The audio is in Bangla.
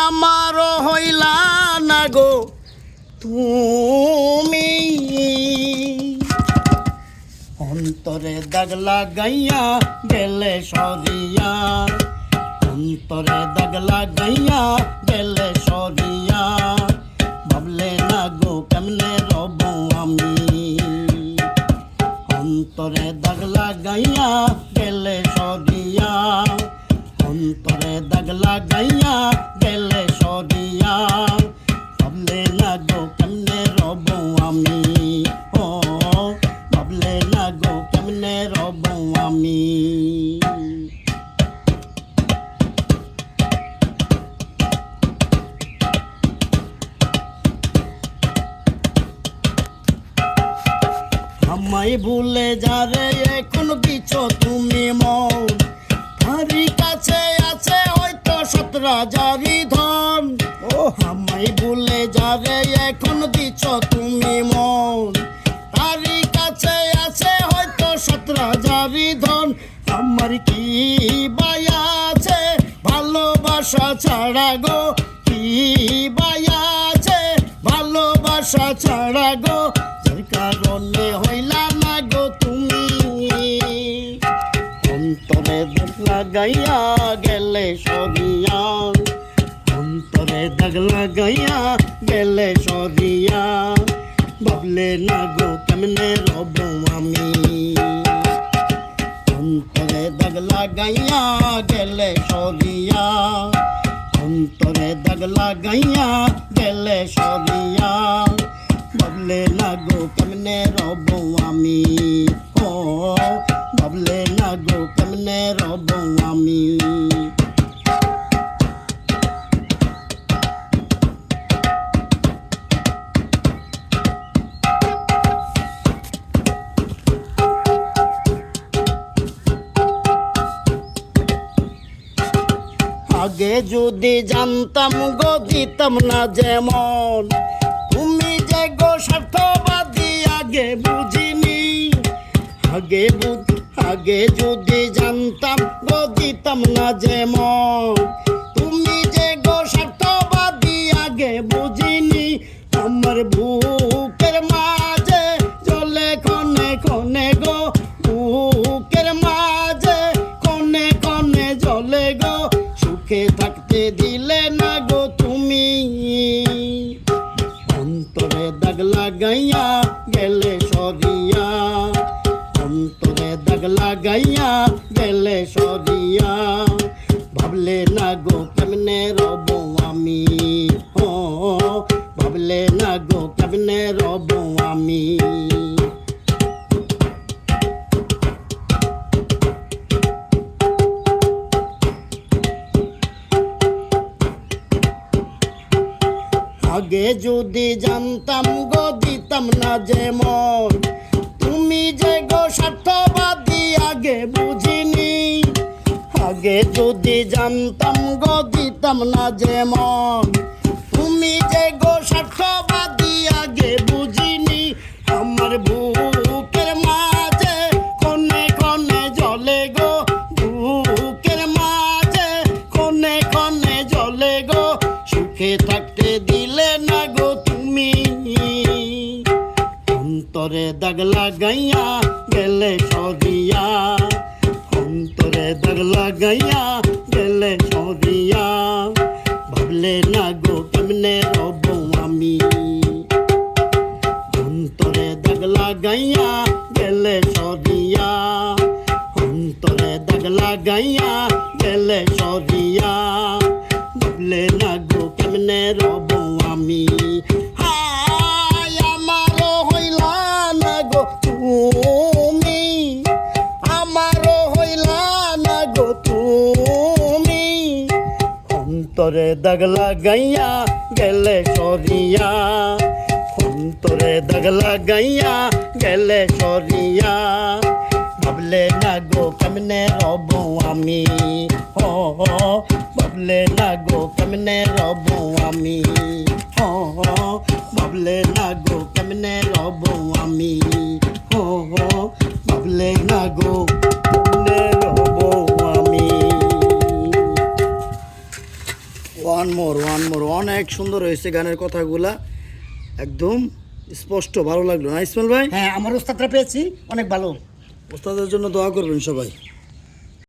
আমারও হইলা না গো তুমি অন্তরে দাগ লাগাইয়া গেলে সরিয়া অন্তরে দাগ লাগাইয়া গেলে সরিয়া ভাবলে না গো কেমনে রব আমি অন্তরে দাগ লাগাইয়া গেলে সরিয়া অন্তরে দাগ লাগাইয়া গেলে সরিয়া ভাবলে না গো কেমনে রব আমি ও ভাবলে না গো কেমনে রব আমি আমায় ভুলে যারে এখন দিছ তুমি মন তারি কাছে আছে হয়তো 17,000 ধন ও আমায় ভুলে যারে এখন দিছ তুমি মন তারি কাছে আছে হয়তো 17,000 ধন আমার কি বায়া আছে ভালোবাসা ছাড়া গো কি বায়া আছে ভালোবাসা ছাড়া গো যার কারণে হইলা না গো তুমি অন্তরে দাগ লাগাইয়া গেলে সরিয়া অন্তরে দাগ লাগাইয়া গেলে সরিয়া ভাবলে না গো কেমনে রব আমি অন্তরে দাগ লাগাইয়া গেলে সরিয়া অন্তরে দাগ লাগাইয়া গেলে সরিয়া ভাবলে না গো কেমনে রব আমি ও ভাবলে না গো কেমনে রব আমি আগে যদি জানতাম গো দিতাম না যেমন তুমি যে গো স্বার্থবাদী আগে বুঝিনি আগে যদি জানতাম গো দিতাম না যেমন তুমি যে গো স্বার্থবাদী আগে বুঝিনি আমার বুকের মাঝে জ্বলে ক্ষণে ক্ষণে গো বুকের মাঝে ক্ষণে ক্ষণে জ্বলে গো সুখে থাকতে দিলে না গো তুমি অন্তরে দাগ লাগাইয়া গেলে সরিয়া অন্তরে দাগ লাগাইয়া গেলে সরিয়া ভাবলে না গো কেমনে রব আমি ও ভাবলে না গো কেমনে রব আমি আগে যদি জানতাম গো দিতাম না যেমন তুমি যে গো স্বার্থবাদী আগে বুঝিনি আগে যদি জানতাম গো দিতাম না যেমন তুমি যে গো স্বার্থবাদী আগে বুঝিনি আমার বুকের মাঝে ক্ষণে ক্ষণে জ্বলে গো বুকের মাঝে ক্ষণে ক্ষণে জ্বলে গো সুখে থাকতে দিলে না গো তুমি অন্তরে দাগ লাগাইয়া গেলে সরিয়া অন্তরে দাগ লাগাইয়া গেলে সরিয়া ভাবলে না গো কেমনে রব আমি অন্তরে দাগ লাগাইয়া গেলে সরিয়া অন্তরে দাগ লাগাইয়া গেলে সরিয়া ভাবলে না গো কেমনে রব আমি আমারও হইলা না গো তুমি আমারও হইলা না গো তুমি অন্তরে দাগ লাগাইয়া গেলে সরিয়া অন্তরে দাগ লাগাইয়া গেলে সরিয়া ভাবলে না গো কেমনে রব আমি ও ভাবলে না গো কেমনে রব আমি ও ভাবলে না গো কেমনে রব আমি ও ভাবলে না গো কেমনে রব আমি ওয়ান মোর অনেক সুন্দর হয়েছে গানের কথাগুলা, একদম স্পষ্ট, ভালো লাগলো না ইসমাইল ভাই? হ্যাঁ আমার ওস্তাদরা পেয়েছি অনেক ভালো। ওস্তাদের জন্য দোয়া করবেন সবাই।